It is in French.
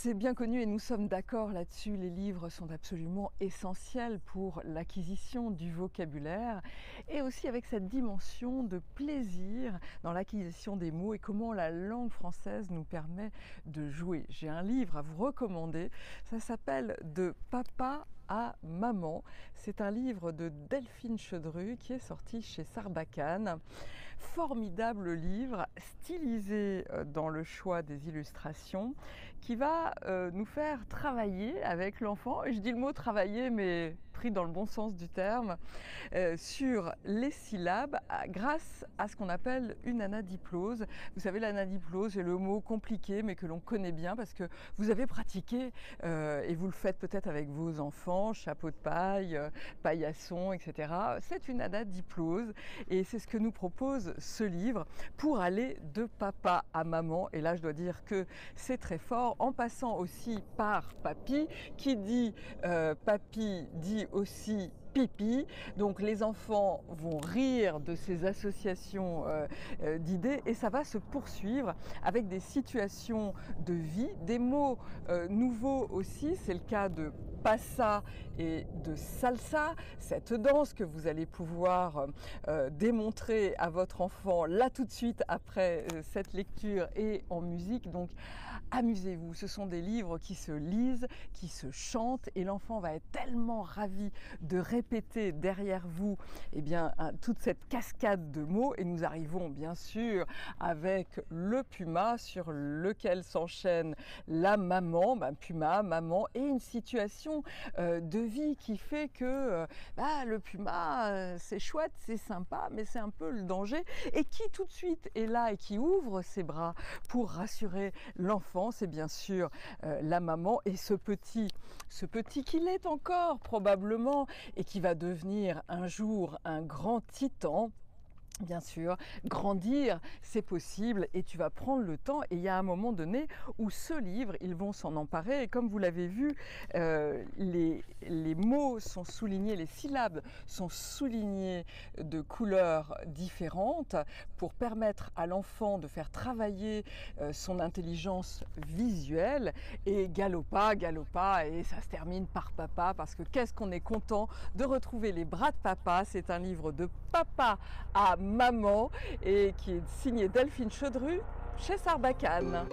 C'est bien connu et nous sommes d'accord là-dessus, les livres sont absolument essentiels pour l'acquisition du vocabulaire et aussi avec cette dimension de plaisir dans l'acquisition des mots et comment la langue française nous permet de jouer. J'ai un livre à vous recommander, ça s'appelle De papa à maman. C'est un livre de Delphine Chaudru qui est sorti chez Sarbacane. Formidable livre, stylisé dans le choix des illustrations, qui va nous faire travailler avec l'enfant, et je dis le mot travailler mais pris dans le bon sens du terme, sur les syllabes grâce à ce qu'on appelle une anadiplose. Vous savez, l'anadiplose est le mot compliqué mais que l'on connaît bien parce que vous avez pratiqué et vous le faites peut-être avec vos enfants, chapeau de paille, paillasson, etc. C'est une anadiplose et c'est ce que nous propose ce livre pour aller de papa à maman. Et là, je dois dire que c'est très fort en passant aussi par papy. Qui dit papy dit aussi pipi, donc les enfants vont rire de ces associations d'idées et ça va se poursuivre avec des situations de vie, des mots nouveaux aussi, c'est le cas de passa et de salsa, cette danse que vous allez pouvoir démontrer à votre enfant là tout de suite après cette lecture et en musique. Donc amusez-vous, ce sont des livres qui se lisent, qui se chantent et l'enfant va être tellement ravi de répéter derrière vous toute cette cascade de mots et nous arrivons bien sûr avec le puma sur lequel s'enchaîne la maman, puma, maman et une situation de vie qui fait que le puma c'est chouette, c'est sympa mais c'est un peu le danger et qui tout de suite est là et qui ouvre ses bras pour rassurer l'enfant, c'est bien sûr la maman et ce petit qu'il est encore probablement et qui va devenir un jour un grand titan. Bien sûr, grandir, c'est possible et tu vas prendre le temps et il y a un moment donné où ce livre, ils vont s'en emparer et comme vous l'avez vu, les mots sont soulignés, les syllabes sont soulignées de couleurs différentes pour permettre à l'enfant de faire travailler son intelligence visuelle et galopa et ça se termine par papa parce que qu'est-ce qu'on est content de retrouver les bras de papa, c'est un livre de papa à maman et qui est signé Delphine Chaudru chez Sarbacane.